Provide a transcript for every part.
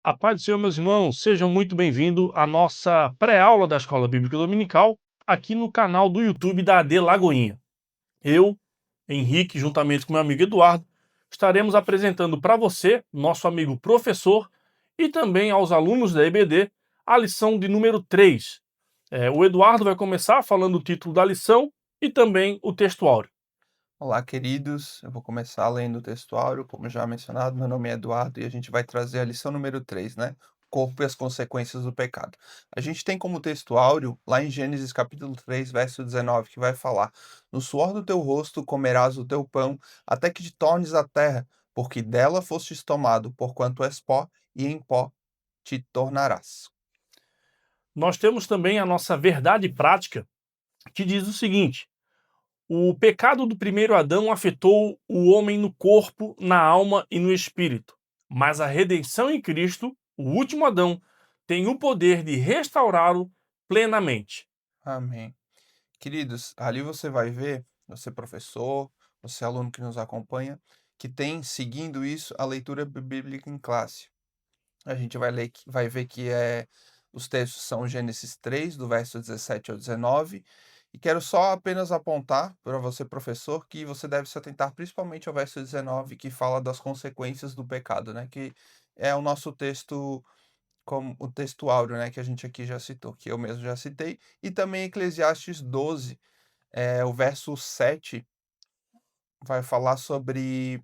A paz do Senhor, meus irmãos, sejam muito bem-vindos à nossa pré-aula da Escola Bíblica Dominical, aqui no canal do YouTube da AD Lagoinha. Eu, Henrique, juntamente com meu amigo Eduardo, estaremos apresentando para você, nosso amigo professor, e também aos alunos da EBD, a lição de número 3. O Eduardo vai começar falando o título da lição e também o texto áureo. Olá, queridos. Eu vou começar lendo o textuário, como já mencionado. Meu nome é Eduardo e a gente vai trazer a lição número 3, né? Corpo e as consequências do pecado. A gente tem como textuário, lá em Gênesis capítulo 3, verso 19, que vai falar: No suor do teu rosto comerás o teu pão, até que te tornes a terra, porque dela fostes tomado, porquanto és pó, e em pó te tornarás. Nós temos também a nossa verdade prática, que diz o seguinte: o pecado do primeiro Adão afetou o homem no corpo, na alma e no espírito. Mas a redenção em Cristo, o último Adão, tem o poder de restaurá-lo plenamente. Amém. Queridos, ali você vai ver, você professor, você aluno que nos acompanha, que tem seguindo isso a leitura bíblica em classe. A gente vai ler, vai ver que os textos são Gênesis 3, do verso 17 ao 19, e quero só apenas apontar para você, professor, que você deve se atentar principalmente ao verso 19, que fala das consequências do pecado, né? Que é o nosso texto, como o texto áureo, né? Que a gente aqui já citou, que eu mesmo já citei, e também Eclesiastes 12, o verso 7 vai falar sobre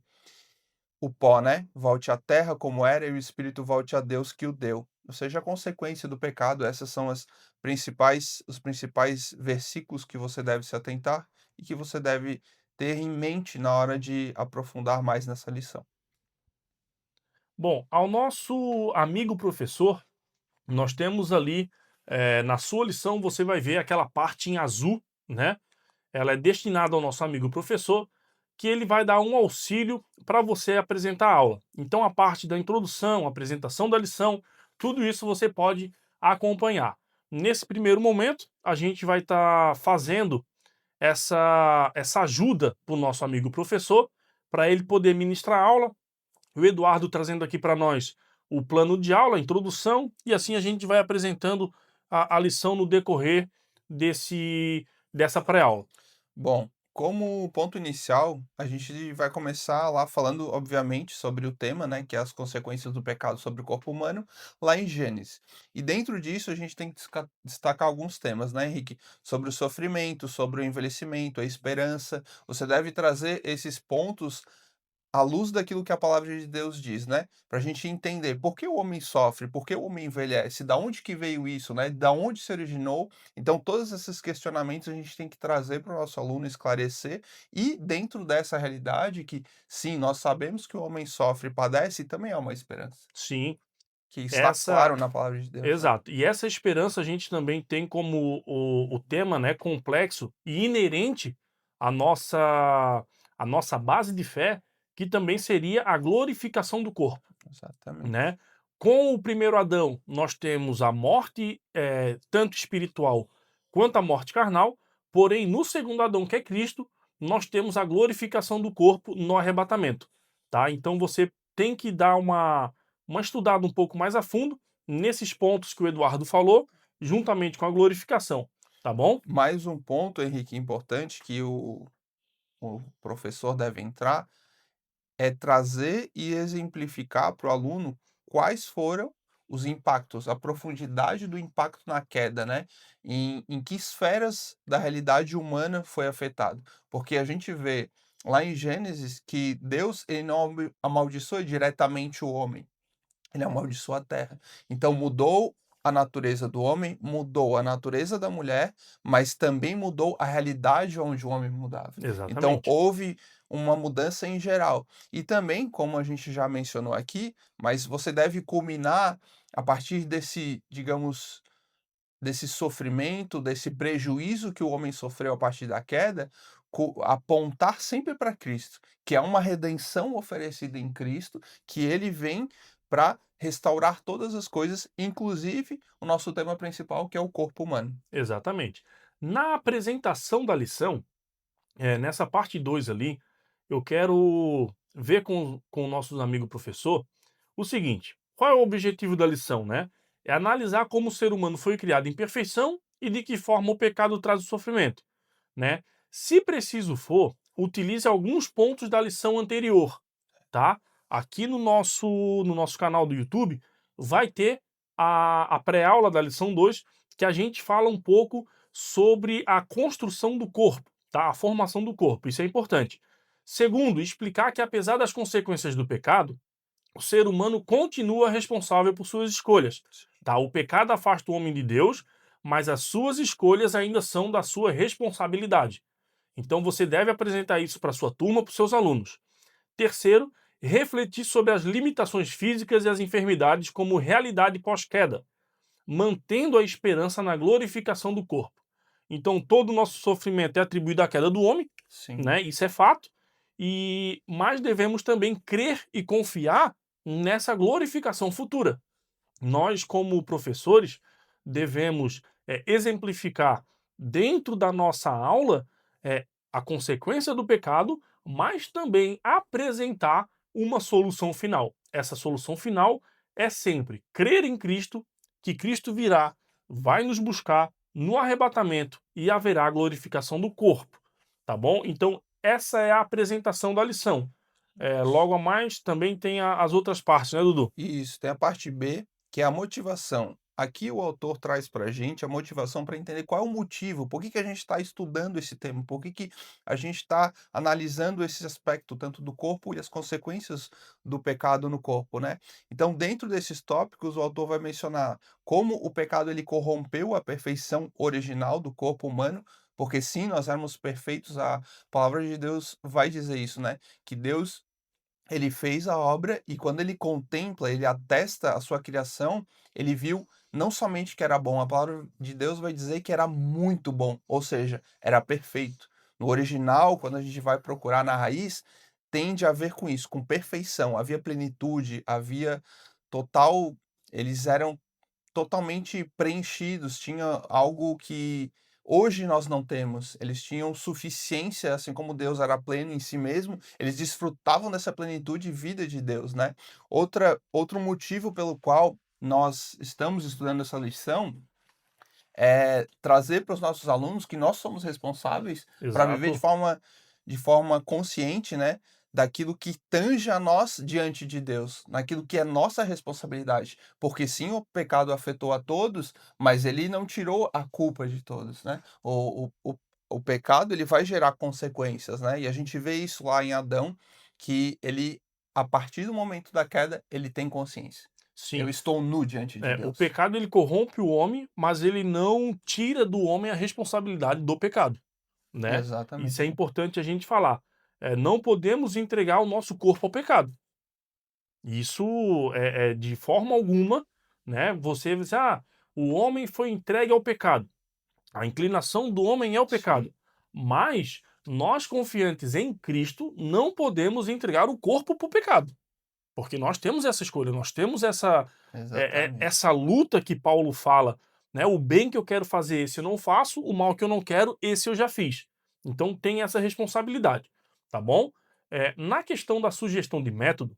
o pó, né? Volte à terra como era e o espírito volte a Deus que o deu. Ou seja, a consequência do pecado, essas são os principais versículos que você deve se atentar e que você deve ter em mente na hora de aprofundar mais nessa lição. Bom, ao nosso amigo professor, nós temos ali, na sua lição, você vai ver aquela parte em azul, né? Ela é destinada ao nosso amigo professor, que ele vai dar um auxílio para você apresentar a aula. Então, a parte da introdução, apresentação da lição, tudo isso você pode acompanhar. Nesse primeiro momento, a gente vai estar fazendo essa ajuda para o nosso amigo professor, para ele poder ministrar a aula. O Eduardo trazendo aqui para nós o plano de aula, a introdução, e assim a gente vai apresentando a lição no decorrer dessa pré-aula. Bom, como ponto inicial, a gente vai começar lá falando, obviamente, sobre o tema, né, que é as consequências do pecado sobre o corpo humano, lá em Gênesis. E dentro disso, a gente tem que destacar alguns temas, né, Henrique? Sobre o sofrimento, sobre o envelhecimento, a esperança. Você deve trazer esses pontos à luz daquilo que a palavra de Deus diz, né, para a gente entender por que o homem sofre, por que o homem envelhece, da onde que veio isso, né, da onde se originou. Então todos esses questionamentos a gente tem que trazer para o nosso aluno, esclarecer, e dentro dessa realidade que, sim, nós sabemos que o homem sofre e padece, também há uma esperança, Sim, que está essa claro na palavra de Deus, né. exato. E essa esperança a gente também tem como o tema, né, complexo e inerente à nossa base de fé, que também seria a glorificação do corpo, Exatamente. né. Com o primeiro Adão, nós temos a morte, tanto espiritual quanto a morte carnal, porém no segundo Adão, que é Cristo, nós temos a glorificação do corpo no arrebatamento, tá. Então você tem que dar uma estudada um pouco mais a fundo nesses pontos que o Eduardo falou, juntamente com a glorificação, tá bom? Mais um ponto, Henrique, importante que o professor deve entrar, é trazer e exemplificar para o aluno quais foram os impactos, a profundidade do impacto na queda, né? Em que esferas da realidade humana foi afetado. Porque a gente vê lá em Gênesis que Deus ele não amaldiçoa diretamente o homem, ele amaldiçoou a terra. Então mudou a natureza do homem, mudou a natureza da mulher, mas também mudou a realidade onde o homem mudava. Então Exatamente. houve uma mudança em geral. E também, como a gente já mencionou aqui, mas você deve culminar a partir desse, digamos, desse sofrimento, desse prejuízo que o homem sofreu a partir da queda, apontar sempre para Cristo, que é uma redenção oferecida em Cristo, que ele vem para restaurar todas as coisas, inclusive o nosso tema principal, que é o corpo humano. Exatamente. Na apresentação da lição, nessa parte 2 ali, eu quero ver com o nosso amigo professor o seguinte: qual é o objetivo da lição, né? É analisar como o ser humano foi criado em perfeição e de que forma o pecado traz o sofrimento, né? Se preciso for, utilize alguns pontos da lição anterior, tá? Aqui no nosso canal do YouTube vai ter a pré-aula da lição 2, que a gente fala um pouco sobre a construção do corpo, tá? A formação do corpo, isso é importante. Segundo, explicar que apesar das consequências do pecado, o ser humano continua responsável por suas escolhas, tá? O pecado afasta o homem de Deus, mas as suas escolhas ainda são da sua responsabilidade. Então você deve apresentar isso para sua turma, para os seus alunos. Terceiro, refletir sobre as limitações físicas e as enfermidades como realidade pós-queda, mantendo a esperança na glorificação do corpo. Então todo o nosso sofrimento é atribuído à queda do homem, Sim. né? Isso é fato. Mas devemos também crer e confiar nessa glorificação futura. Nós, como professores, devemos exemplificar dentro da nossa aula a consequência do pecado, mas também apresentar uma solução final. Essa solução final é sempre crer em Cristo, que Cristo virá, vai nos buscar no arrebatamento e haverá a glorificação do corpo, tá bom? Então, essa é a apresentação da lição. Logo a mais, também tem as outras partes, né, Dudu? Isso, tem a parte B, que é a motivação. Aqui o autor traz para a gente a motivação para entender qual é o motivo, por que que a gente está estudando esse tema, por que que a gente está analisando esse aspecto tanto do corpo e as consequências do pecado no corpo, né? Então, dentro desses tópicos, o autor vai mencionar como o pecado ele corrompeu a perfeição original do corpo humano, porque sim, nós éramos perfeitos, a palavra de Deus vai dizer isso, né? Que Deus ele fez a obra e quando ele contempla, ele atesta a sua criação, ele viu não somente que era bom, a palavra de Deus vai dizer que era muito bom, ou seja, era perfeito. No original, quando a gente vai procurar na raiz, tende a ver com isso, com perfeição. Havia plenitude, havia total. Eles eram totalmente preenchidos, tinha algo que hoje nós não temos. Eles tinham suficiência, assim como Deus era pleno em si mesmo, eles desfrutavam dessa plenitude e vida de Deus, né. Outro motivo pelo qual nós estamos estudando essa lição, é trazer para os nossos alunos que nós somos responsáveis para viver Exato. de forma consciente, né, daquilo que tange a nós diante de Deus, naquilo que é nossa responsabilidade. Porque sim, o pecado afetou a todos, mas ele não tirou a culpa de todos, né. O pecado ele vai gerar consequências, né, e a gente vê isso lá em Adão, que ele, a partir do momento da queda, ele tem consciência. Eu Sim. estou nu diante de O Deus. pecado ele corrompe o homem, mas ele não tira do homem a responsabilidade do pecado, né? Isso é Exatamente. importante a gente falar. Não podemos entregar o nosso corpo ao pecado. Isso é de forma alguma, né? Você diz, o homem foi entregue ao pecado. A inclinação do homem é o Sim, pecado. Mas nós, confiantes em Cristo, não podemos entregar o corpo para o pecado. Porque nós temos essa escolha, nós temos exatamente. essa luta que Paulo fala, né? O bem que eu quero fazer, esse eu não faço, o mal que eu não quero, esse eu já fiz. Então tem essa responsabilidade, tá bom? Na questão da sugestão de método,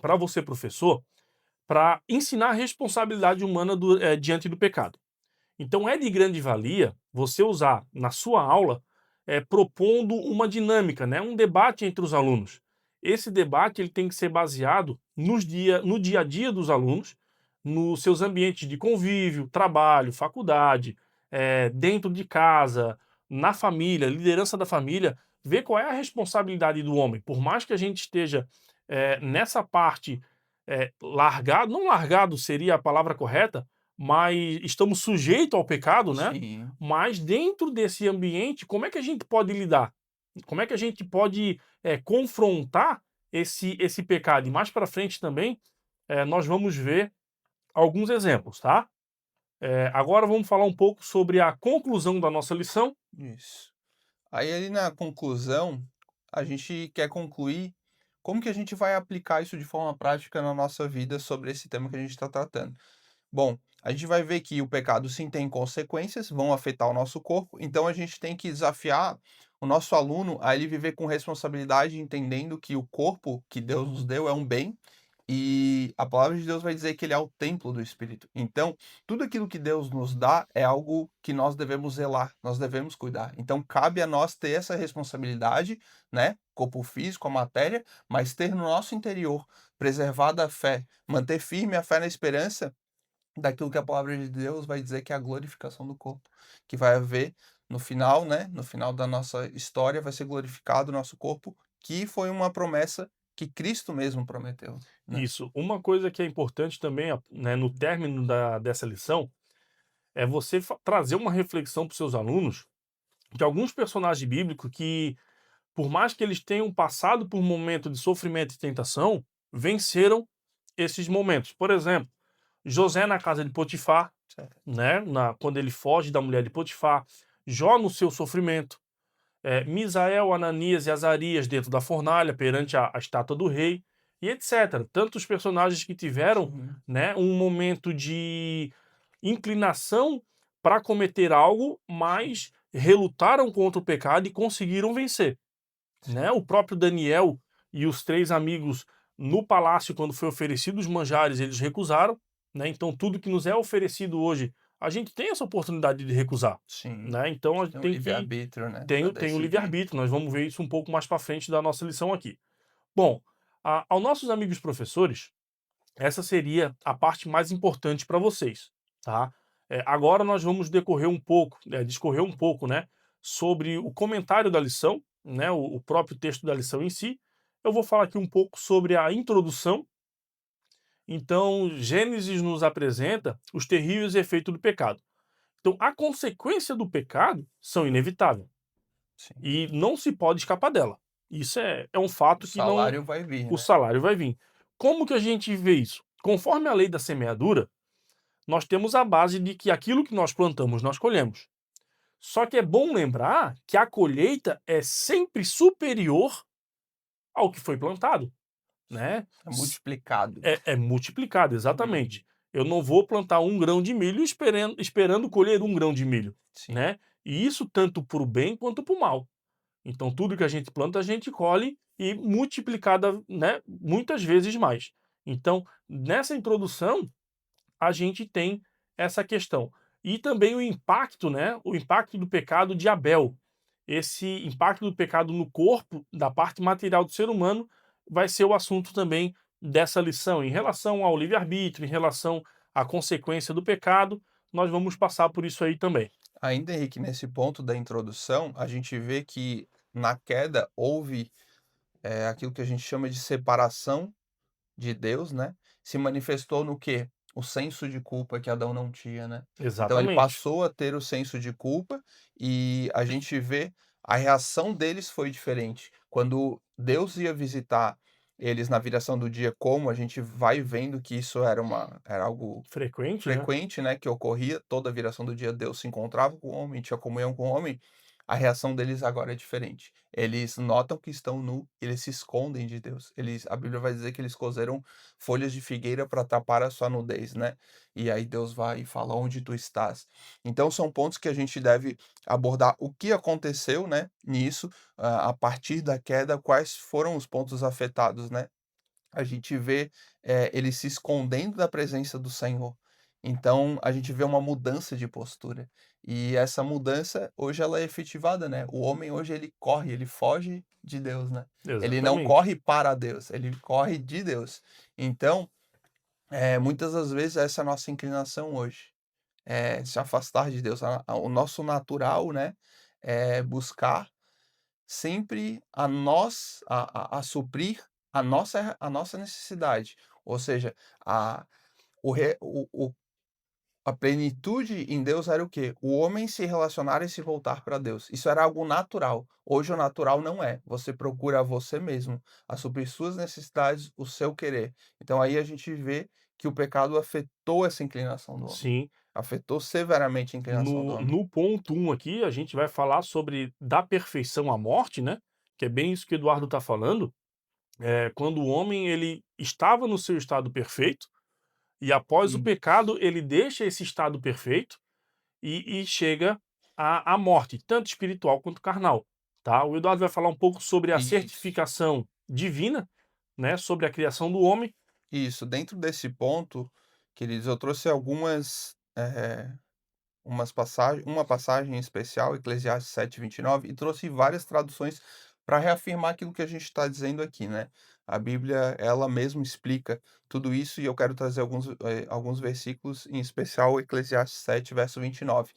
para você, professor, para ensinar a responsabilidade humana diante do pecado. Então é de grande valia você usar na sua aula, propondo uma dinâmica, né, um debate entre os alunos. Esse debate ele tem que ser baseado no dia a dia dos alunos, nos seus ambientes de convívio, trabalho, faculdade, dentro de casa, na família, liderança da família, ver qual é a responsabilidade do homem. Por mais que a gente esteja nessa parte largado, não largado seria a palavra correta, mas estamos sujeitos ao pecado, né? Sim, Mas dentro desse ambiente, como é que a gente pode lidar? Como é que a gente pode confrontar esse pecado? E mais para frente também, nós vamos ver alguns exemplos, tá? Agora vamos falar um pouco sobre a conclusão da nossa lição. isso. Aí ali na conclusão, a gente quer concluir como que a gente vai aplicar isso de forma prática na nossa vida sobre esse tema que a gente está tratando. Bom, a gente vai ver que o pecado sim tem consequências, vão afetar o nosso corpo, então a gente tem que desafiar o nosso aluno a ele viver com responsabilidade, entendendo que o corpo que Deus nos deu é um bem E a palavra de Deus vai dizer que ele é o templo do Espírito. Então, tudo aquilo que Deus nos dá é algo que nós devemos zelar, nós devemos cuidar. Então, cabe a nós ter essa responsabilidade, né? Corpo físico, a matéria, mas ter no nosso interior, preservada a fé, manter firme a fé na esperança daquilo que a palavra de Deus vai dizer que é a glorificação do corpo, que vai haver no final, né? No final da nossa história vai ser glorificado o nosso corpo, que foi uma promessa que Cristo mesmo prometeu, né? Isso. Uma coisa que é importante também, né, no término dessa lição, é você trazer uma reflexão para os seus alunos de alguns personagens bíblicos que, por mais que eles tenham passado por um momento de sofrimento e tentação, venceram esses momentos. Por exemplo, José na casa de Potifar, Certo. né, quando ele foge da mulher de Potifar, Jó no seu sofrimento, Misael, Ananias e Azarias dentro da fornalha perante a estátua do rei, e etc. Tantos personagens que tiveram, Sim, né, um momento de inclinação para cometer algo, mas relutaram contra o pecado e conseguiram vencer, sim. né? O próprio Daniel e os três amigos no palácio, quando foi oferecido os manjares, eles recusaram, né? Então tudo que nos é oferecido hoje, a gente tem essa oportunidade de recusar, Sim. né? Então a gente Tem o tem que livre-arbítrio, né, tem para o decidir. livre-arbítrio, nós vamos ver isso um pouco mais para frente da nossa lição aqui. Bom, aos nossos amigos professores, essa seria a parte mais importante para vocês, tá? Agora nós vamos discorrer um pouco, né, sobre o comentário da lição, né, o próprio texto da lição em si. Eu vou falar aqui um pouco sobre a introdução. Então, Gênesis nos apresenta os terríveis efeitos do pecado. Então, a consequência do pecado são inevitáveis Sim. e não se pode escapar dela. Isso é um O fato que não, salário vai vir, o né. salário vai vir. Como que a gente vê isso? Conforme a lei da semeadura, nós temos a base de que aquilo que nós plantamos, nós colhemos. Só que é bom lembrar que a colheita é sempre superior ao que foi plantado, né? É multiplicado. É multiplicado, Uhum. exatamente. Eu não vou plantar um grão de milho esperando colher um grão de milho, Sim. né? E isso tanto para o bem quanto para o mal. Então, tudo que a gente planta, a gente colhe e multiplicada, né, muitas vezes mais. Então, nessa introdução, a gente tem essa questão. E também o impacto, né, o impacto do pecado de Abel. Esse impacto do pecado no corpo, da parte material do ser humano, vai ser o assunto também dessa lição. Em relação ao livre-arbítrio, em relação à consequência do pecado, nós vamos passar por isso aí também. Ainda, Henrique, nesse ponto da introdução, a gente vê que na queda houve, aquilo que a gente chama de separação de Deus, né, se manifestou no quê? O senso de culpa que Adão não tinha, né. Então ele Exatamente. passou a ter o senso de culpa, e a gente vê a reação deles foi diferente. Quando Deus ia visitar eles na viração do dia, como a gente vai vendo que isso era algo Frequente, né? frequente, né, que ocorria, toda viração do dia Deus se encontrava com o homem, tinha comunhão com o homem, a reação deles agora é diferente. Eles notam que estão nu, eles se escondem de Deus. A Bíblia vai dizer que eles coseram folhas de figueira para tapar a sua nudez, né. E aí Deus vai e fala: "Onde tu estás?". Então são pontos que a gente deve abordar o que aconteceu, né, nisso, a partir da queda, quais foram os pontos afetados, né. A gente vê, eles se escondendo da presença do Senhor. Então, a gente vê uma mudança de postura. E essa mudança, hoje ela é efetivada, né. O homem hoje ele corre, ele foge de Deus, né. Ele não Exatamente. corre para Deus, ele corre de Deus. Então, muitas das vezes essa é a nossa inclinação hoje, é se afastar de Deus. O nosso natural, né, é buscar sempre a suprir a nossa necessidade, ou seja, a o re o a plenitude em Deus era o quê? O homem se relacionar e se voltar para Deus. Isso era algo natural. Hoje o natural não é. Você procura você mesmo, a suprir suas necessidades, o seu querer. Então aí a gente vê que o pecado afetou essa inclinação do homem, Sim. afetou severamente a inclinação do homem. No ponto um aqui, a gente vai falar sobre da perfeição à morte, né? Que é bem isso que o Eduardo está falando. Quando o homem ele estava no seu estado perfeito e após o Sim, pecado ele deixa esse estado perfeito e chega à morte, tanto espiritual quanto carnal, tá? O Eduardo vai falar um pouco sobre a isso. certificação divina, né? Sobre a criação do homem Isso, dentro desse ponto, queridos, eu trouxe algumas, uma passagem em especial, Eclesiastes 7:29, e trouxe várias traduções para reafirmar aquilo que a gente está dizendo aqui, né. A Bíblia, ela mesma explica tudo isso, e eu quero trazer alguns versículos, em especial Eclesiastes 7, verso 29.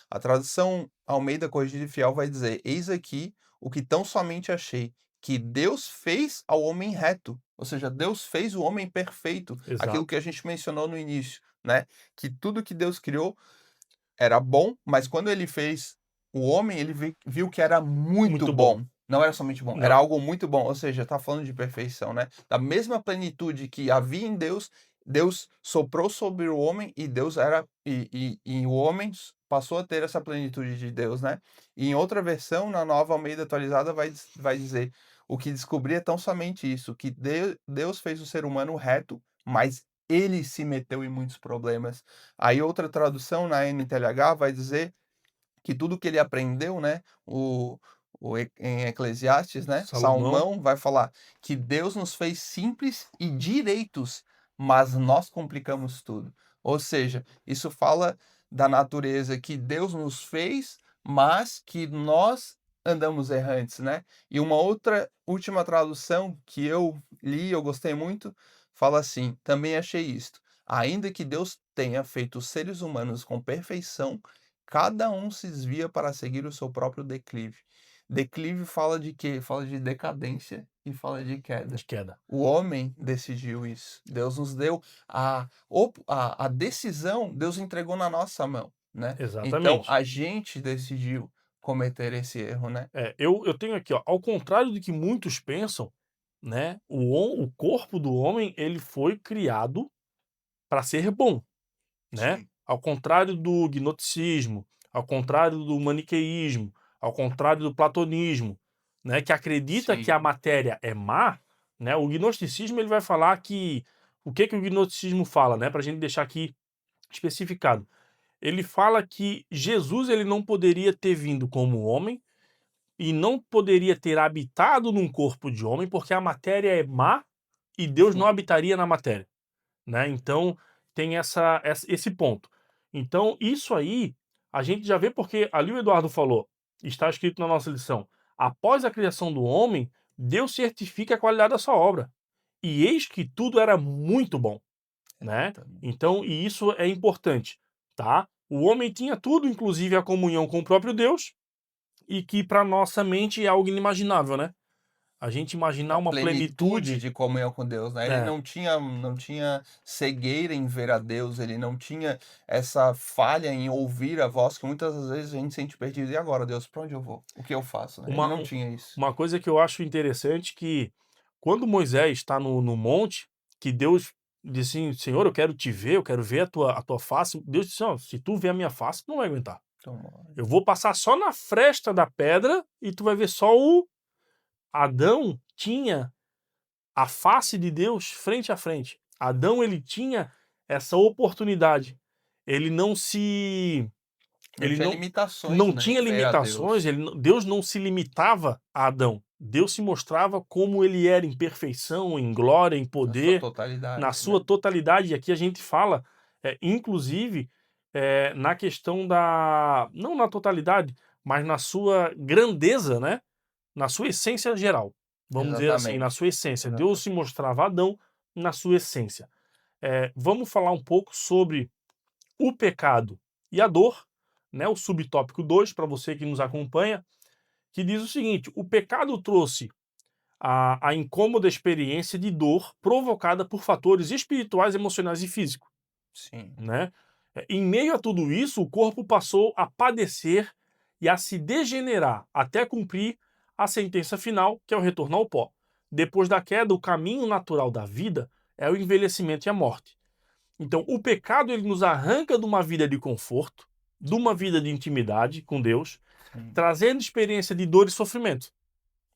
A tradução Almeida Corrigida e Fiel vai dizer: "Eis aqui o que tão somente achei, que Deus fez ao homem reto", ou seja, Deus fez o homem perfeito, aquilo Exato. que a gente mencionou no início, né, que tudo que Deus criou era bom, mas quando ele fez o homem, ele viu que era muito Muito bom. bom. Não era somente bom, era Não, algo muito bom, ou seja, tá falando de perfeição, né. Da mesma plenitude que havia em Deus, Deus soprou sobre o homem e Deus era e o homem passou a ter essa plenitude de Deus, né. E em outra versão, na Nova Almeida Atualizada, vai dizer: "O que descobri é tão somente isso, que Deus fez o ser humano reto, mas ele se meteu em muitos problemas". Aí outra tradução na NTLH vai dizer que tudo que ele aprendeu, né, em Eclesiastes, né, Salomão, Salomão vai falar que Deus nos fez simples e direitos, mas nós complicamos tudo. Ou seja, isso fala da natureza que Deus nos fez, mas que nós andamos errantes, né. E uma outra última tradução que eu li, eu gostei muito, fala assim: "Também achei isto, ainda que Deus tenha feito os seres humanos com perfeição, cada um se desvia para seguir o seu próprio declive". Declive fala de quê? Fala de decadência e fala de de queda. queda. O homem decidiu isso. Deus nos deu a decisão, Deus entregou na nossa mão, né. Então Exatamente. a gente decidiu cometer esse erro, né. Eu tenho aqui, ó, ao contrário do que muitos pensam, né, o corpo do homem, ele foi criado para ser bom, né. Sim, Ao contrário do gnosticismo, ao contrário do maniqueísmo, ao contrário do platonismo, né, que acredita que sim. a matéria é má, né, o gnosticismo ele vai falar que que o gnosticismo fala, né, pra gente deixar aqui especificado. Ele fala que Jesus ele não poderia ter vindo como homem e não poderia ter habitado num corpo de homem, porque a matéria é má e Deus não Sim. habitaria na matéria, né. Então tem esse ponto. Então isso aí, a gente já vê porque ali o Eduardo falou, está escrito na nossa lição: "Após a criação do homem, Deus certifica a qualidade da sua obra, e eis que tudo era muito bom", né. Exatamente. Então e isso é importante, tá. O homem tinha tudo, inclusive a comunhão com o próprio Deus, e que para nossa mente é algo inimaginável, né. A gente imaginar A uma plenitude plenitude de comunhão com Deus, né, ele é, não tinha cegueira em ver a Deus, ele não tinha essa falha em ouvir a voz que muitas das vezes a gente sente perdido: "E agora Deus, pra onde eu vou? O que eu faço?", né, ele uma não tinha isso. uma coisa que eu acho interessante que, quando Moisés está no monte, que Deus diz assim: "Senhor, eu quero te ver, eu quero ver a tua face", Deus disse: "Ó, se tu ver a minha face, tu não vai aguentar. Então, Eu vou passar só na fresta da pedra e tu vai ver só o". Adão tinha a face de Deus frente a frente. Adão, ele tinha essa oportunidade. Ele não se não ele tinha não limitações, não né, em tinha ver a limitações, Deus, Deus não se limitava a Adão. Deus se mostrava como ele era em perfeição, em glória, em na sua poder, na totalidade, sua né. totalidade. E aqui a gente fala, inclusive, na questão da não na totalidade, mas na sua grandeza, né, na sua essência geral. Vamos dizer assim, na Exatamente, sua essência. Deus se exatamente. mostrava a Adão na sua essência. Vamos falar um pouco sobre o pecado e a dor, né, o subtópico 2 para você que nos acompanha, que diz o seguinte: o pecado trouxe a incômoda experiência de dor provocada por fatores espirituais, emocionais e físicos, Sim, né? Em meio a tudo isso, o corpo passou a padecer e a se degenerar até cumprir a sentença final, que é o retorno ao pó. Depois da queda, o caminho natural da vida é o envelhecimento e a morte. Então, o pecado ele nos arranca de uma vida de conforto, de uma vida de intimidade com Deus, sim, trazendo experiência de dor e sofrimento,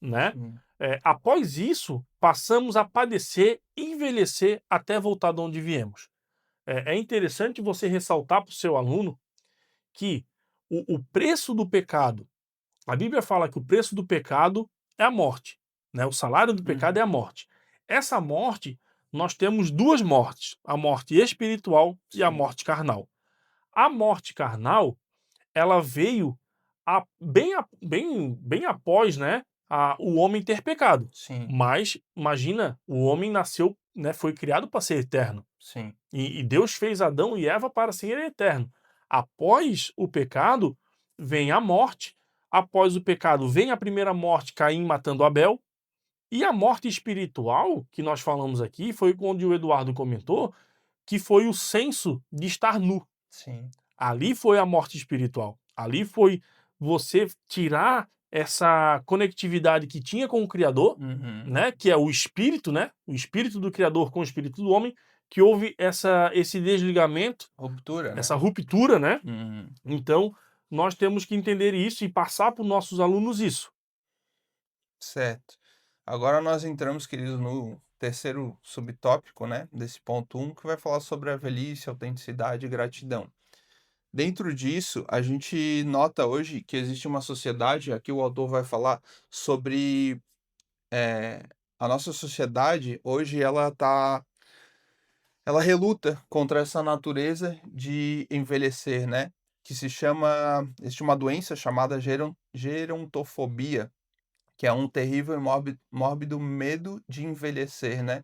né? sim. Após isso, passamos a padecer e envelhecer até voltar de onde viemos. É interessante você ressaltar para o seu aluno que o preço do pecado, a Bíblia fala que o preço do pecado é a morte, né? O salário do pecado Uhum. é a morte. Essa morte nós temos 2 mortes, a morte espiritual e a Sim, morte carnal. A morte carnal, ela veio bem após, né, o homem ter pecado. sim, Mas imagina, o homem nasceu, né, foi criado para ser eterno. sim. E Deus fez Adão e Eva para ser eterno. Após o pecado, vem a morte. Após o pecado, vem a primeira morte, Caim matando Abel. E a morte espiritual, que nós falamos aqui, foi onde o Eduardo comentou, que foi o senso de estar nu. Sim. Ali foi a morte espiritual. Ali foi você tirar essa conectividade que tinha com o Criador, Uhum. né, que é o espírito, né, o espírito do Criador com o espírito do homem, que houve esse desligamento, Ruptura, né? essa ruptura, né. Uhum. Então, nós temos que entender isso e passar para os nossos alunos isso. Certo. Agora nós entramos, queridos, no terceiro subtópico, né, desse ponto um, que vai falar sobre a velhice, autenticidade e gratidão. Dentro disso, a gente nota hoje que existe uma sociedade, aqui o autor vai falar sobre a nossa sociedade hoje ela reluta contra essa natureza de envelhecer, né? Que se chama, existe uma doença chamada gerontofobia, que é um terrível e mórbido medo de envelhecer, né.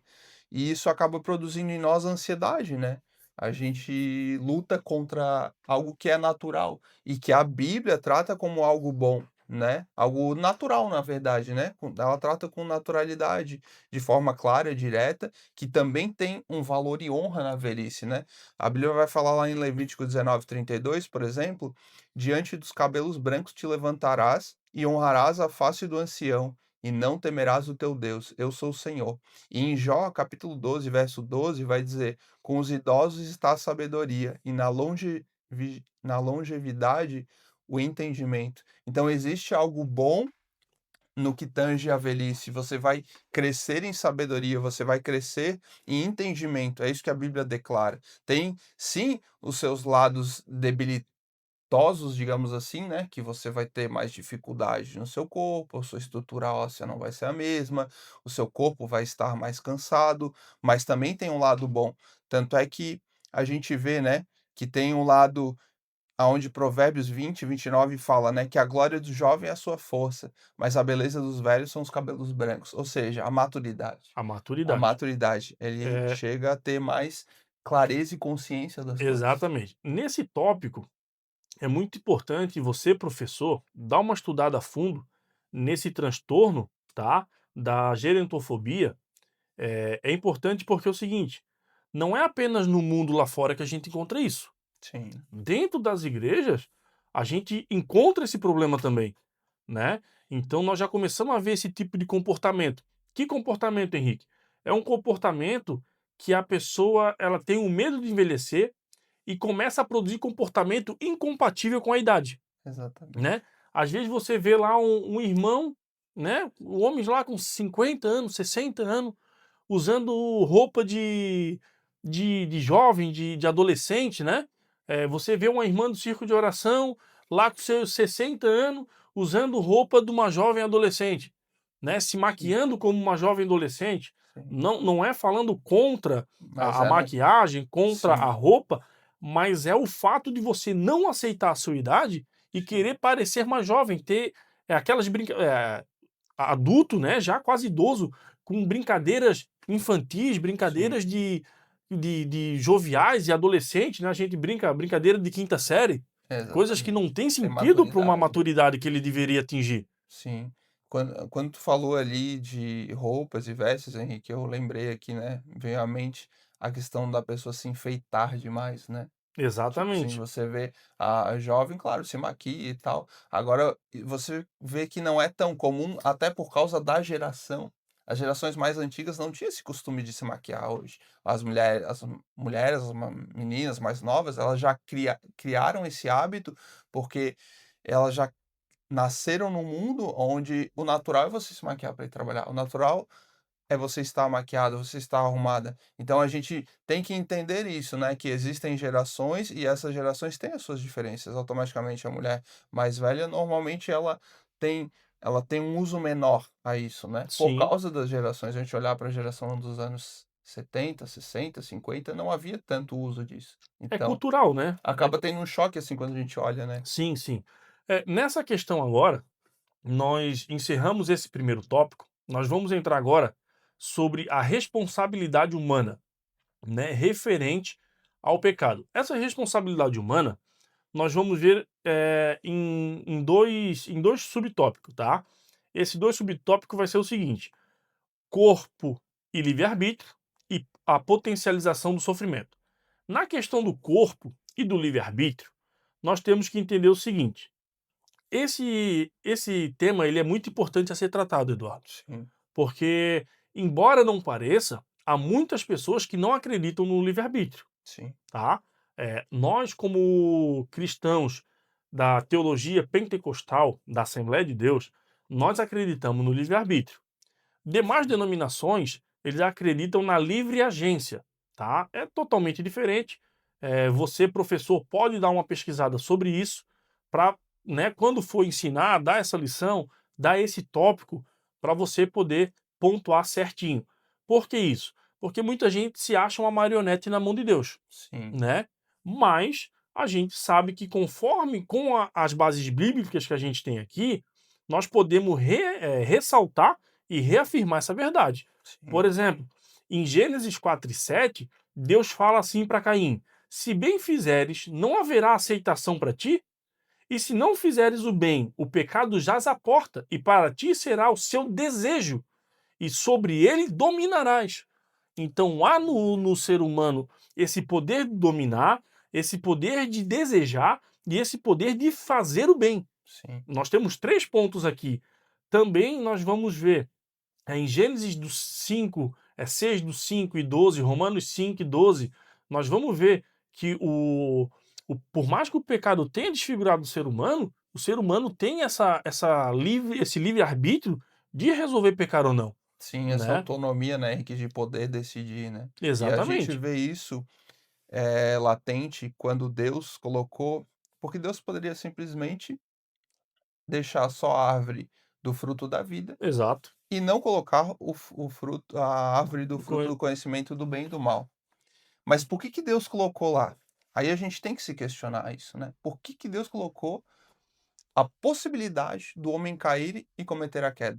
E isso acaba produzindo em nós ansiedade, né. A gente luta contra algo que é natural e que a Bíblia trata como algo bom, né, algo natural na verdade, né, ela trata com naturalidade, de forma clara, direta, que também tem um valor e honra na velhice, né. A Bíblia vai falar lá em Levítico 19:32, por exemplo: "Diante dos cabelos brancos te levantarás e honrarás a face do ancião, e não temerás o teu Deus, eu sou o Senhor." E em Jó, capítulo 12, verso 12, vai dizer: "Com os idosos está a sabedoria, e na longevidade o entendimento." Então existe algo bom no que tange à velhice, você vai crescer em sabedoria, você vai crescer em entendimento, é isso que a Bíblia declara. Tem sim os seus lados idosos, digamos assim, né, que você vai ter mais dificuldade no seu corpo, a sua estrutura óssea não vai ser a mesma, o seu corpo vai estar mais cansado, mas também tem um lado bom. Tanto é que a gente vê, né, que tem um lado aonde Provérbios 20:29 fala, né, que a glória do jovem é a sua força, mas a beleza dos velhos são os cabelos brancos, ou seja, a maturidade. A A maturidade. maturidade, ele É, chega a ter mais clareza e consciência das coisas. exatamente. Nesse tópico, é muito importante você, professor, dar uma estudada a fundo nesse transtorno, tá, da gerontofobia. É importante porque é o seguinte, não é apenas no mundo lá fora que a gente encontra isso. Sim, Dentro das igrejas, a gente encontra esse problema também, né. Então nós já começamos a ver esse tipo de comportamento. Que comportamento, Henrique? É um comportamento que a pessoa ela tem um medo de envelhecer e começa a produzir comportamento incompatível com a idade, exatamente. né. Às vezes você vê lá um irmão, né, homens lá com 50 anos, 60 anos, usando roupa de jovem, de adolescente, né. Você vê uma irmã do círculo de oração, lá com seus 60 anos, usando roupa de uma jovem adolescente, né, se Sim, maquiando como uma jovem adolescente. sim. Não é falando contra Mas a é na maquiagem, contra a sim, roupa, mas é o fato de você não aceitar a sua idade e sim, querer parecer mais jovem, ter, aquelas adulto, né, já quase idoso, com brincadeiras infantis, sim, brincadeiras de joviais e adolescente, né, a gente brincadeira de quinta série, coisas que exatamente. não têm Tem sentido para uma maturidade. maturidade que ele deveria atingir. Sim. Quando tu falou ali de roupas e vestes, Henrique, eu lembrei aqui, né, veio à mente a questão da pessoa se enfeitar demais, né. Tipo assim, Exatamente. você vê a jovem, claro, se maquia e tal. Agora, você vê que não é tão comum, até por causa da geração. As gerações mais antigas não tinham esse costume de se maquiar hoje. As mulheres, meninas mais novas, elas já criaram esse hábito, porque elas já nasceram num mundo onde o natural é você se maquiar para ir trabalhar. O natural é você estar maquiada, você estar arrumada. Então a gente tem que entender isso, né, que existem gerações e essas gerações têm as suas diferenças. Automaticamente a mulher mais velha, normalmente tem ela tem um uso menor a isso, né, por Sim, causa das gerações. A gente olhar para a geração dos anos 70, 60, 50, não havia tanto uso disso. É Então, cultural, né? acaba tendo um choque, assim, quando a gente olha, né. Sim, sim. Nessa questão agora, nós encerramos esse primeiro tópico, nós vamos entrar agora sobre a responsabilidade humana, né, referente ao pecado. Essa responsabilidade humana, nós vamos ver em dois subtópicos, tá? Esse dois subtópicos vai ser o seguinte: corpo e livre-arbítrio e a potencialização do sofrimento. Na questão do corpo e do livre-arbítrio, nós temos que entender o seguinte: esse tema ele é muito importante a ser tratado, Eduardo, Sim, porque, embora não pareça, há muitas pessoas que não acreditam no livre-arbítrio, sim, tá? Nós, como cristãos da teologia pentecostal da Assembleia de Deus, nós acreditamos no livre-arbítrio. Demais sim, denominações, eles acreditam na livre agência, tá? É totalmente diferente. Você, professor, pode dar uma pesquisada sobre isso para, né, quando for ensinar, dar essa lição, dar esse tópico para você poder pontuar certinho. Por que isso? Porque muita gente se acha uma marionete na mão de Deus, sim, né? Mas a gente sabe que conforme com as bases bíblicas que a gente tem aqui, nós podemos ressaltar e reafirmar essa verdade. Por sim, exemplo, em Gênesis 4:7, Deus fala assim para Caim: se bem fizeres, não haverá aceitação para ti, e se não fizeres o bem, o pecado jaz à porta, e para ti será o seu desejo, e sobre ele dominarás. Então há no ser humano esse poder de dominar, esse poder de desejar e esse poder de fazer o bem. sim. Nós temos três pontos aqui. Também nós vamos ver em Gênesis do 5, 6 do 5 e 12, Romanos 5 e 12, nós vamos ver que por mais que o pecado tenha desfigurado o ser humano tem esse livre-arbítrio de resolver pecar ou não, Sim, essa né? autonomia, né, que de poder decidir, né. E a gente Exatamente. vê isso, latente quando Deus colocou, porque Deus poderia simplesmente deixar só a árvore do fruto da vida Exato. e não colocar o fruto, a árvore do fruto Conhe do conhecimento do bem e do mal. Mas por que que Deus colocou lá? Aí a gente tem que se questionar isso, né. Por que que Deus colocou a possibilidade do homem cair e cometer a queda?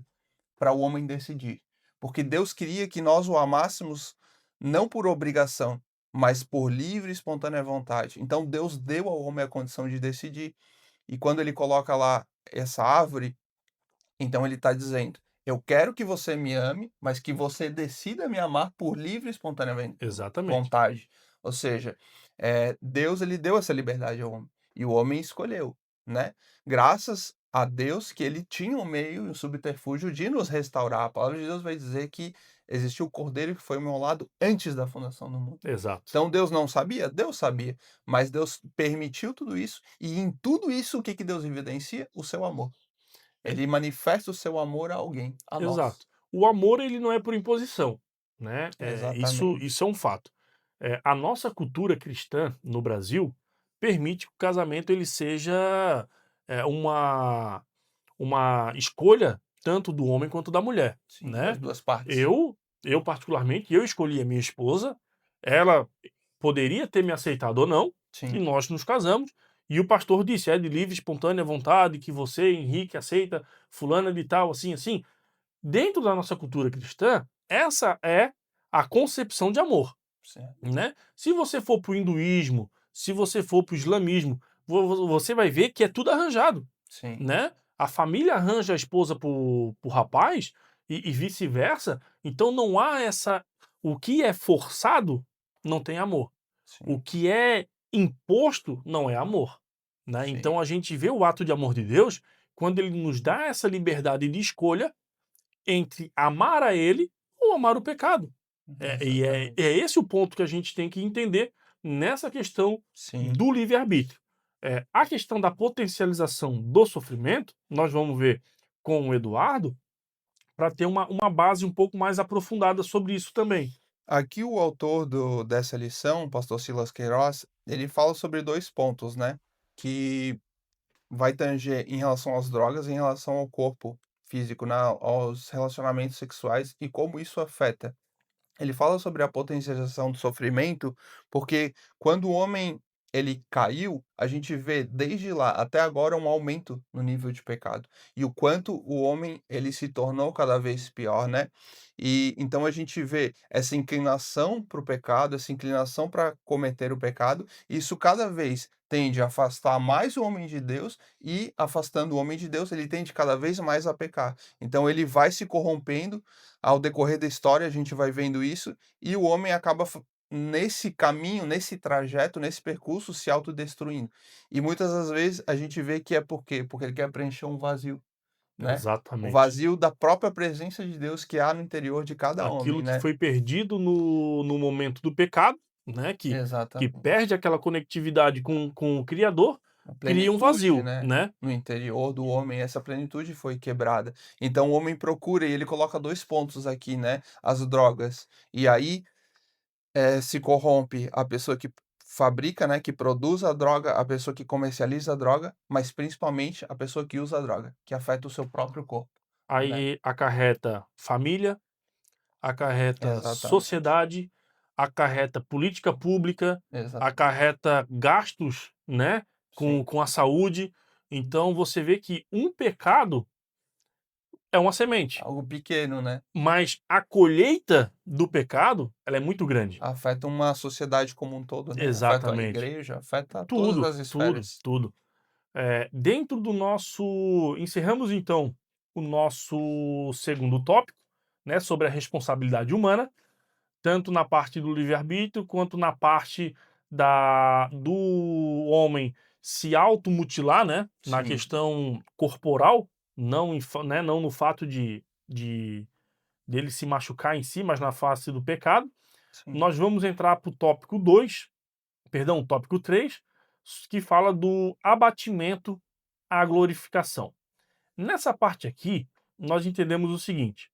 Para o homem decidir. Porque Deus queria que nós o amássemos não por obrigação, mas por livre e espontânea vontade. Então Deus deu ao homem a condição de decidir. E quando ele coloca lá essa árvore, então ele está dizendo: eu quero que você me ame, mas que você decida me amar por livre e espontânea exatamente. vontade. Ou seja, Deus ele deu essa liberdade ao homem e o homem escolheu, né? Graças a Deus que ele tinha um meio e um subterfúgio de nos restaurar. A palavra de Deus vai dizer que existiu o cordeiro que foi imolado antes da fundação do mundo. Exato. Então Deus não sabia? Deus sabia, mas Deus permitiu tudo isso e em tudo isso o que que Deus evidencia? O seu amor. É, Ele manifesta o seu amor a alguém, a nós. exato. O amor ele não é por imposição, né, isso Exatamente. isso é um fato. A nossa cultura cristã no Brasil permite que o casamento ele seja, uma escolha tanto do homem quanto da mulher, Sim, das né. 2 partes. Eu particularmente, eu escolhi a minha esposa, ela poderia ter me aceitado ou não, e Sim. nós nos casamos, e o pastor disse: "É de livre e espontânea vontade que você, Henrique, aceita fulana de tal, assim, assim". Dentro da nossa cultura cristã, essa é a concepção de amor, Certo. né. Se você for para o hinduísmo, se você for para o islamismo, você vai ver que é tudo arranjado, Sim, né. A família arranja a esposa para o rapaz e vice-versa, então não há essa o que é forçado, não tem amor. O sim, que é imposto não é amor, né. sim. Então a gente vê o ato de amor de Deus quando ele nos dá essa liberdade de escolha entre amar a ele ou amar o pecado. É Exatamente. esse o ponto que a gente tem que entender nessa questão Sim. do livre-arbítrio. A questão da potencialização do sofrimento, nós vamos ver com o Eduardo, para ter uma base um pouco mais aprofundada sobre isso também. Aqui o autor dessa lição, o pastor Silas Queiroz, ele fala sobre 2 pontos, né, que vai tanger em relação às drogas e em relação ao corpo físico, aos relacionamentos sexuais e como isso afeta. Ele fala sobre a potencialização do sofrimento, porque quando o homem ele caiu, a gente vê desde lá até agora um aumento no nível de pecado. E o quanto o homem ele se tornou cada vez pior, né? E então a gente vê essa inclinação para o pecado, essa inclinação para cometer o pecado, e isso cada vez tende a afastar mais o homem de Deus e afastando o homem de Deus, ele tende cada vez mais a pecar. Então ele vai se corrompendo ao decorrer da história, a gente vai vendo isso, e o homem acaba nesse caminho, nesse trajeto, nesse percurso, se autodestruindo. E muitas das vezes a gente vê que é por quê? Porque ele quer preencher um vazio, né? O Exatamente. vazio da própria presença de Deus que há no interior de cada Aquilo homem, que né? foi perdido no momento do pecado, né, que Exatamente. perde aquela conectividade com o criador, A cria um plenitude, vazio, né? né. No interior do homem, essa plenitude foi quebrada. Então o homem procura, e ele coloca 2 pontos aqui, né? As drogas. E aí se corrompe a pessoa que fabrica, né, que produz a droga, a pessoa que comercializa a droga, mas principalmente a pessoa que usa a droga, que afeta o seu próprio corpo, né. Aí acarreta família, acarreta Exatamente, sociedade, acarreta política pública, exatamente. acarreta gastos, né, Sim, com a saúde. Então você vê que um pecado é uma semente, algo pequeno, né, mas a colheita do pecado, ela é muito grande. afeta uma sociedade como um todo, né, afeta a Exatamente. igreja, afeta todas Tudo, as tudo, esferas. tudo. Dentro do nosso encerramos então o nosso segundo tópico, né, sobre a responsabilidade humana, tanto na parte do livre-arbítrio, quanto na parte do homem se automutilar, né, na Sim, questão corporal, não né, não no fato de dele se machucar em si, mas na face do pecado. sim, Nós vamos entrar para o tópico 2, perdão, o tópico 3, que fala do abatimento à glorificação. Nessa parte aqui, nós entendemos o seguinte: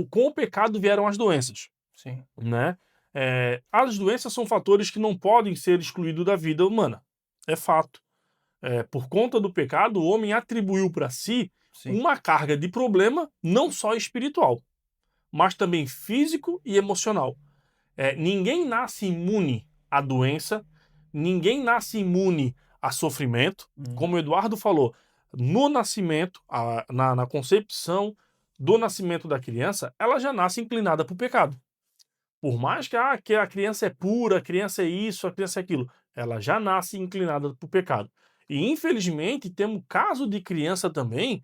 com o pecado vieram as doenças, sim, né? As doenças são fatores que não podem ser excluídos da vida humana. É fato. Por conta do pecado, o homem atribuiu para si sim. uma carga de problema não só espiritual, mas também físico e emocional. Ninguém nasce imune à doença, ninguém nasce imune a sofrimento. Como o Não. Eduardo falou, no nascimento, na concepção do nascimento da criança, ela já nasce inclinada para o pecado. Por mais que a criança é pura, a criança é isso, a criança é aquilo, ela já nasce inclinada para o pecado. E infelizmente temos caso de criança também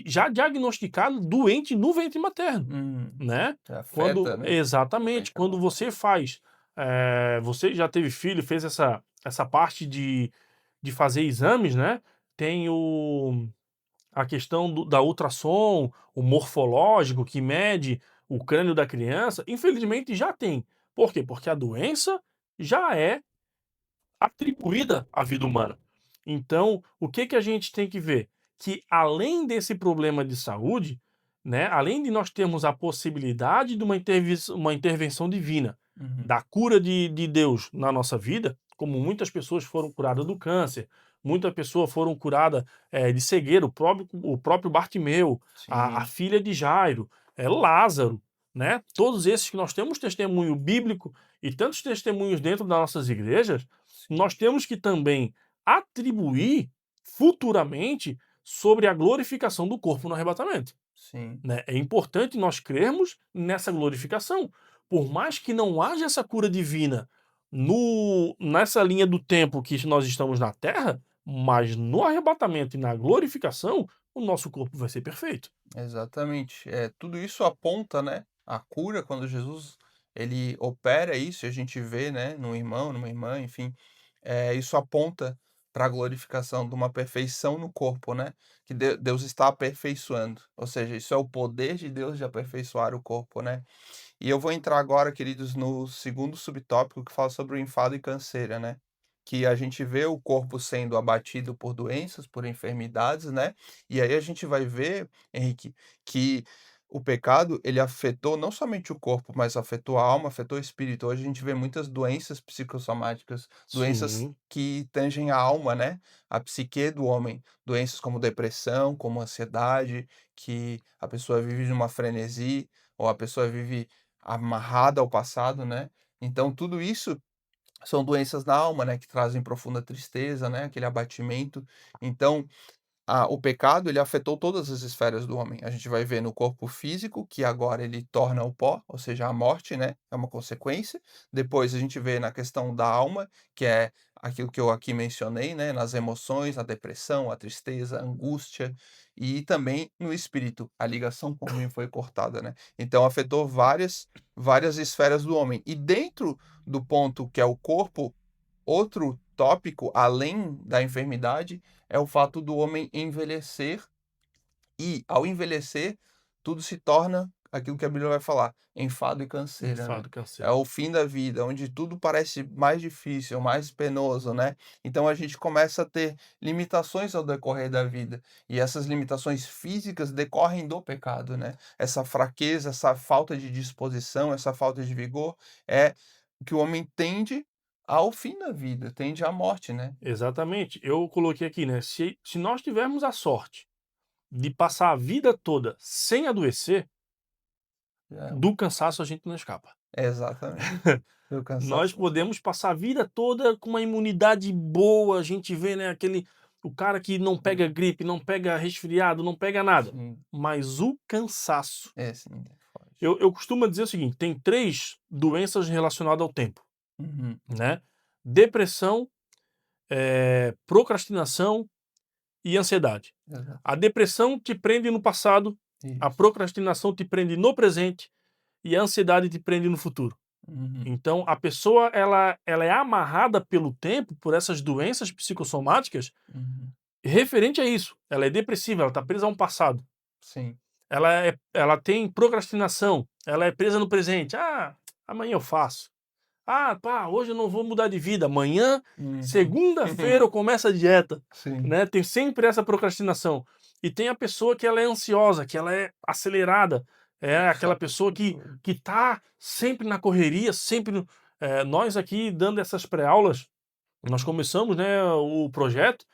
já diagnosticado doente no ventre materno, né. Afeta, Quando né, o exatamente, quando pecado. você faz, você já teve filho, fez essa parte de fazer exames, né, tem a questão da ultrassom, o morfológico que mede o crânio da criança, infelizmente já tem. Por quê? Porque a doença já é atribuída à vida humana. Então, o que que a gente tem que ver? Que além desse problema de saúde, né, além de nós termos a possibilidade de uma intervenção divina, Uhum. da cura de Deus na nossa vida, como muitas pessoas foram curadas do câncer, muitas pessoas foram curadas, de cegueira, o próprio Bartimeu, a Sim, filha de Jairo, Lázaro, né? Todos esses que nós temos testemunho bíblico e tantos testemunhos dentro das nossas igrejas, sim, nós temos que também atribuir futuramente sobre a glorificação do corpo no arrebatamento, sim. né? É importante nós crermos nessa glorificação. Por mais que não haja essa cura divina nessa linha do tempo que nós estamos na Terra, mas no arrebatamento e na glorificação, o nosso corpo vai ser perfeito. Exatamente. Tudo isso aponta, né, a cura quando Jesus ele opera isso e a gente vê, né, num irmão, numa irmã, enfim, isso aponta para a glorificação de uma perfeição no corpo, né, que Deus está aperfeiçoando. Ou seja, isso é o poder de Deus de aperfeiçoar o corpo, né. E eu vou entrar agora, queridos, no segundo subtópico que fala sobre o enfado e canseira, né. Que a gente vê o corpo sendo abatido por doenças, por enfermidades, né. E aí a gente vai ver, Henrique, que o pecado ele afetou não somente o corpo, mas afetou a alma, afetou o espírito. Hoje a gente vê muitas doenças psicossomáticas, doenças Sim, que tangem a alma, né, a psique do homem. Doenças como depressão, como ansiedade, que a pessoa vive numa frenesi, ou a pessoa vive amarrada ao passado, né. Então tudo isso são doenças da alma, né, que trazem profunda tristeza, né, aquele abatimento. Então o pecado, ele afetou todas as esferas do homem. A gente vai ver no corpo físico, que agora ele torna o pó, ou seja, a morte, né, é uma consequência. Depois a gente vê na questão da alma, que é aquilo que eu aqui mencionei, né, nas emoções, a depressão, a tristeza, a angústia, e também no espírito, a ligação com o homem foi cortada, né. Então afetou várias esferas do homem. E dentro do ponto que é o corpo, outro tópico, além da enfermidade, é o fato do homem envelhecer e, ao envelhecer, tudo se torna aquilo que a Bíblia vai falar, enfado e canseira, né. Enfado, É canseiro. o fim da vida, onde tudo parece mais difícil, mais penoso, né. Então a gente começa a ter limitações ao decorrer da vida, e essas limitações físicas decorrem do pecado, né. Essa fraqueza, essa falta de disposição, essa falta de vigor, é que o homem tende ao fim da vida, tende à morte, né. Exatamente. Eu coloquei aqui, né, se nós tivermos a sorte de passar a vida toda sem adoecer, É, do cansaço a gente não escapa. exatamente. Do Nós cansaço. podemos passar a vida toda com uma imunidade boa, a gente vê, né, o cara que não pega gripe, não pega resfriado, não pega nada, Sim, mas o cansaço. esse ninguém foge. Eu costumo dizer o seguinte: tem 3 doenças relacionadas ao tempo, Uhum, né: depressão, procrastinação e ansiedade. exato. A depressão te prende no passado, a Isso. procrastinação te prende no presente e a ansiedade te prende no futuro. Uhum, Então a pessoa ela é amarrada pelo tempo, por essas doenças psicossomáticas, uhum. referente a isso. Ela é depressiva, ela está presa a um passado. Sim. Ela tem procrastinação, ela é presa no presente. "Ah, amanhã eu faço. Ah, pá, hoje eu não vou mudar de vida, amanhã, Uhum. segunda-feira eu começo a dieta", Sim. né, tem sempre essa procrastinação. E tem a pessoa que ela é ansiosa, que ela é acelerada, é aquela Sabe pessoa por tudo. que tá sempre na correria, sempre no nós aqui dando essas pré-aulas, nós começamos, né, o projeto,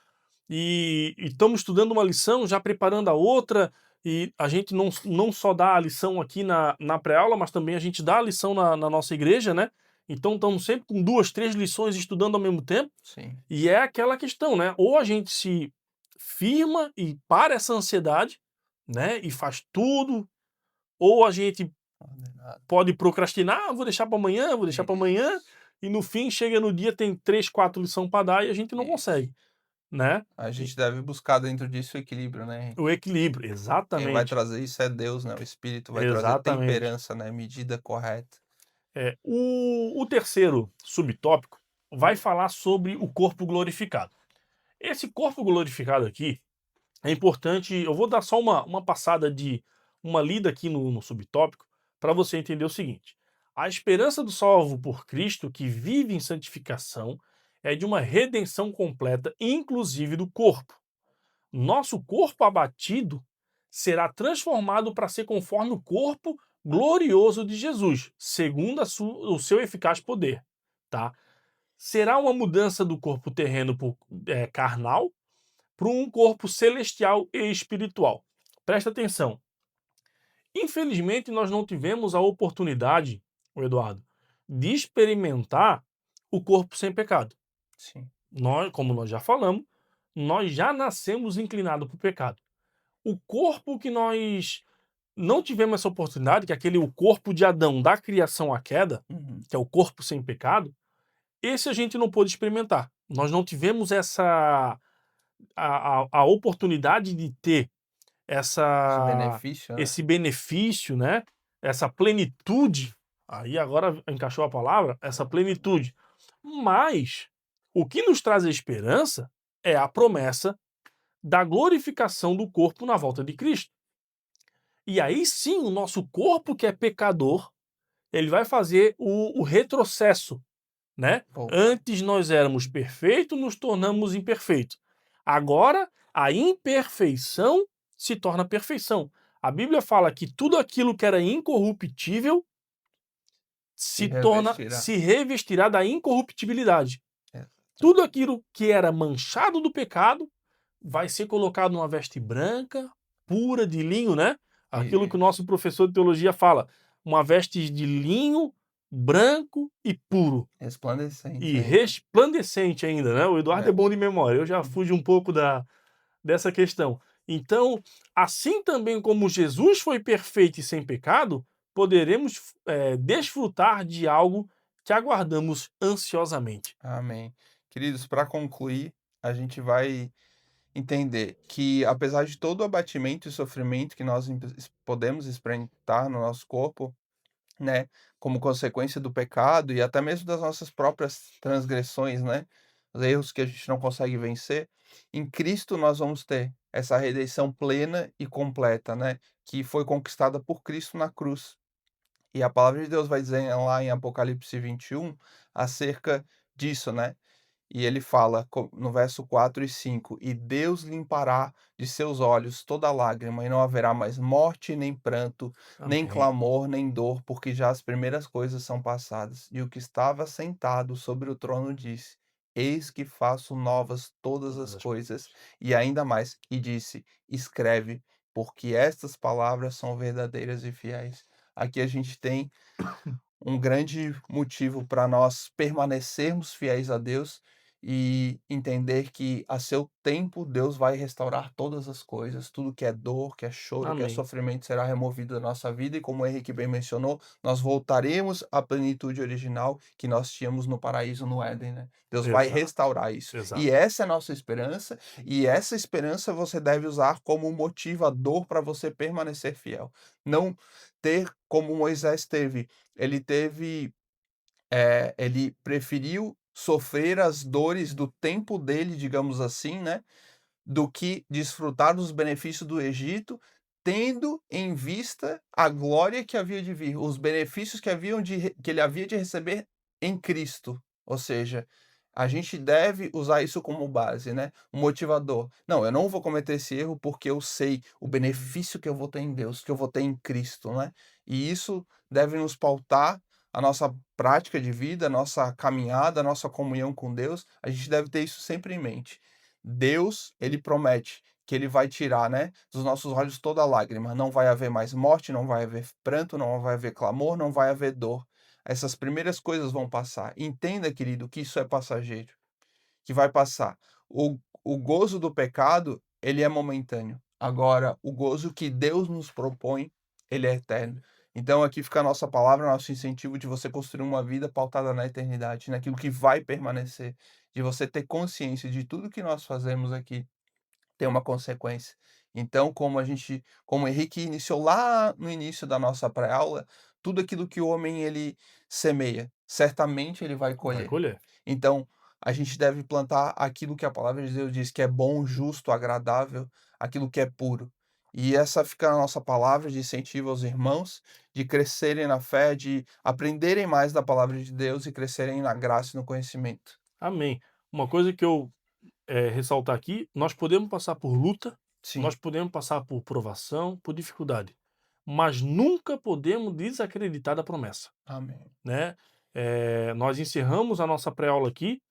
e estamos estudando uma lição, já preparando a outra, e a gente não só dá a lição aqui na pré-aula, mas também a gente dá a lição na nossa igreja, né. Então estamos sempre com 2, 3 lições estudando ao mesmo tempo, Sim. e é aquela questão, né, ou a gente se firma e para essa ansiedade, né, e faz tudo, ou a gente Condenado. pode procrastinar: "Ah, vou deixar para amanhã, vou deixar para Isso, amanhã", e no fim chega no dia, tem 3, 4 lição para dar e a gente não isso. consegue, né. A gente deve buscar dentro disso o equilíbrio, né. O equilíbrio, Quem vai exatamente, trazer isso é Deus, né, o Espírito vai trazer exatamente. temperança, né, medida correta. O terceiro subtópico vai falar sobre o corpo glorificado. Esse corpo glorificado aqui é importante, eu vou dar só uma passada uma lida aqui no subtópico, para você entender o seguinte: a esperança do salvo por Cristo, que vive em santificação, é de uma redenção completa, inclusive do corpo. Nosso corpo abatido será transformado para ser conforme o corpo glorioso de Jesus, segundo o seu eficaz poder, tá? Será uma mudança do corpo terreno carnal para um corpo celestial e espiritual. Presta atenção. Infelizmente, nós não tivemos a oportunidade, o Eduardo, de experimentar o corpo sem pecado. Sim. Nós, como nós já falamos, nós já nascemos inclinados para o pecado. O corpo que nós não tivemos essa oportunidade, que é o corpo de Adão da criação à queda, Uhum. que é o corpo sem pecado, esse a gente não pôde experimentar. Nós não tivemos a oportunidade de ter Esse essa benefício, né. esse benefício, né, essa plenitude, aí agora encaixou a palavra, essa plenitude. Mas o que nos traz a esperança é a promessa da glorificação do corpo na volta de Cristo. E aí sim, o nosso corpo que é pecador, ele vai fazer o retrocesso, né. Voltar. Antes nós éramos perfeitos, nos tornamos imperfeitos. Agora, a imperfeição se torna perfeição. A Bíblia fala que tudo aquilo que era incorruptível Se revestirá. se revestirá da incorruptibilidade. É. Tudo aquilo que era manchado do pecado vai ser colocado numa veste branca, pura de linho, né? Aquilo que o Isso. nosso professor de teologia fala. uma veste de linho branco e puro. Resplandecente E ainda. resplandecente ainda, né? O Eduardo é bom de memória, eu já fujo um pouco dessa questão. Então, assim também como Jesus foi perfeito e sem pecado, poderemos desfrutar de algo que aguardamos ansiosamente. Amém. Queridos, para concluir, a gente vai entender que apesar de todo o abatimento e sofrimento que nós podemos experimentar no nosso corpo, né, como consequência do pecado e até mesmo das nossas próprias transgressões, né, os erros que a gente não consegue vencer, em Cristo nós vamos ter essa redenção plena e completa, né, que foi conquistada por Cristo na cruz. E a palavra de Deus vai dizer lá em Apocalipse 21 acerca disso, né? E ele fala no verso 4 e 5: "E Deus limpará de seus olhos toda lágrima, e não haverá mais morte, nem pranto, nem Amém. clamor, nem dor, porque já as primeiras coisas são passadas." E o que estava sentado sobre o trono disse: "Eis que faço novas todas Todas as as coisas." coisas. E ainda mais, e disse: "Escreve, porque estas palavras são verdadeiras e fiéis." Aqui a gente tem um grande motivo para nós permanecermos fiéis a Deus e entender que a seu tempo Deus vai restaurar todas as coisas, tudo que é dor, que é choro, que é Amém. sofrimento será removido da nossa vida e como o Henrique bem mencionou, nós voltaremos à plenitude original que nós tínhamos no paraíso, no Éden, né. Deus vai Exato, restaurar isso. E exato. essa é a nossa esperança, e essa esperança você deve usar como um motivador para você permanecer fiel. Não ter como Moisés teve, ele teve ele preferiu sofrer as dores do tempo dele, digamos assim, né, do que desfrutar dos benefícios do Egito, tendo em vista a glória que havia de vir, os benefícios que ele havia de receber em Cristo. Ou seja, a gente deve usar isso como base, né, um motivador. "Não, eu não vou cometer esse erro, porque eu sei o benefício que eu vou ter em Deus, que eu vou ter em Cristo", né. E isso deve nos pautar a nossa prática de vida, a nossa caminhada, a nossa comunhão com Deus, a gente deve ter isso sempre em mente. Deus, ele promete que ele vai tirar, né, dos nossos olhos toda lágrima. Não vai haver mais morte, não vai haver pranto, não vai haver clamor, não vai haver dor. Essas primeiras coisas vão passar. Entenda, querido, que isso é passageiro, que vai passar. O gozo do pecado, ele é momentâneo. Agora, o gozo que Deus nos propõe, ele é eterno. Então aqui fica a nossa palavra, nosso incentivo de você construir uma vida pautada na eternidade, naquilo que vai permanecer, de você ter consciência de tudo que nós fazemos aqui tem uma consequência. Então, como o Henrique iniciou lá no início da nossa pré-aula, tudo aquilo que o homem ele semeia, certamente ele vai Vai colher. colher. Então, a gente deve plantar aquilo que a palavra de Deus diz que é bom, justo, agradável, aquilo que é puro. E essa fica a nossa palavra de incentivo aos irmãos, de crescerem na fé, de aprenderem mais da palavra de Deus e crescerem na graça e no conhecimento. Amém. Uma coisa que eu ressaltar aqui, nós podemos passar por luta, Sim. nós podemos passar por provação, por dificuldade, mas nunca podemos desacreditar da promessa, Amém. né? Nós encerramos a nossa pré-aula aqui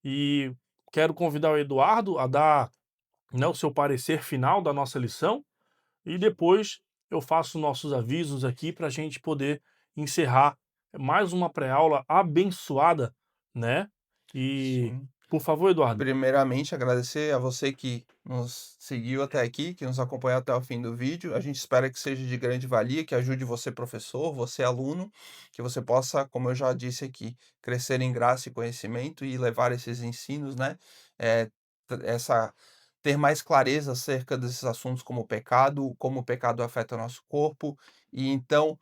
e quero convidar o Eduardo a dar, né, o seu parecer final da nossa lição e depois eu faço nossos avisos aqui para a gente poder encerrar mais uma pré-aula abençoada, né? E, Sim. por favor, Eduardo. Primeiramente, agradecer a você que nos seguiu até aqui, que nos acompanhou até o fim do vídeo. A gente espera que seja de grande valia, que ajude você, professor, você, aluno, que você possa, como eu já disse aqui, crescer em graça e conhecimento e levar esses ensinos, né? eh, essa ter mais clareza acerca desses assuntos como o pecado afeta o nosso corpo, e então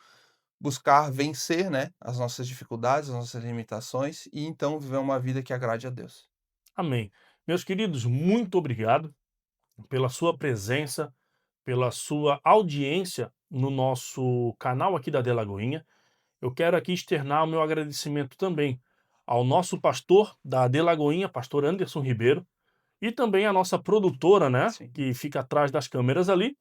buscar vencer, né, as nossas dificuldades, as nossas limitações, e então viver uma vida que agrade a Deus. Amém. Meus queridos, muito obrigado pela sua presença, pela sua audiência no nosso canal aqui da Delagoinha. Eu quero aqui externar o meu agradecimento também ao nosso pastor da Delagoinha, pastor Anderson Ribeiro, e também a nossa produtora, né, Sim. que fica atrás das câmeras ali,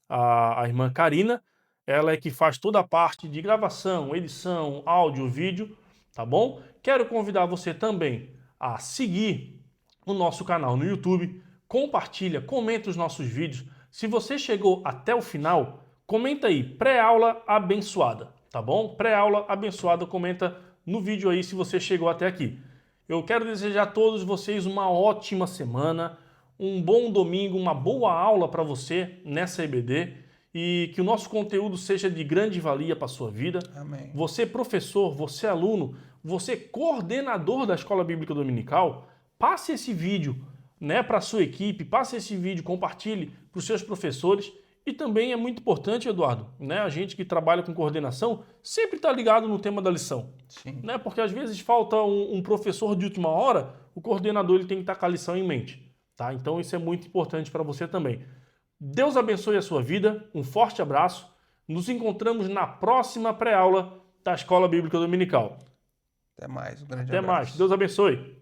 a irmã Karina. Ela é que faz toda a parte de gravação, edição, áudio, vídeo, tá bom? Quero convidar você também a seguir o nosso canal no YouTube, compartilha, comenta os nossos vídeos. Se você chegou até o final, comenta aí, pré-aula abençoada. tá bom? Pré-aula abençoada, comenta no vídeo aí se você chegou até aqui. Eu quero desejar a todos vocês uma ótima semana, um bom domingo, uma boa aula para você nessa EBD e que o nosso conteúdo seja de grande valia para a sua vida. Amém. Você professor, você aluno, você coordenador da Escola Bíblica Dominical, passe esse vídeo, né, para a sua equipe, passe esse vídeo, compartilhe para os seus professores. E também é muito importante, Eduardo, né, a gente que trabalha com coordenação sempre está ligado no tema da lição. Sim. Né? Porque às vezes falta um professor de última hora, o coordenador ele tem que estar com a lição em mente. Tá? Então isso é muito importante para você também. Deus abençoe a sua vida, um forte abraço. Nos encontramos na próxima pré-aula da Escola Bíblica Dominical. Até mais. Um grande Até mais. abraço. Deus abençoe.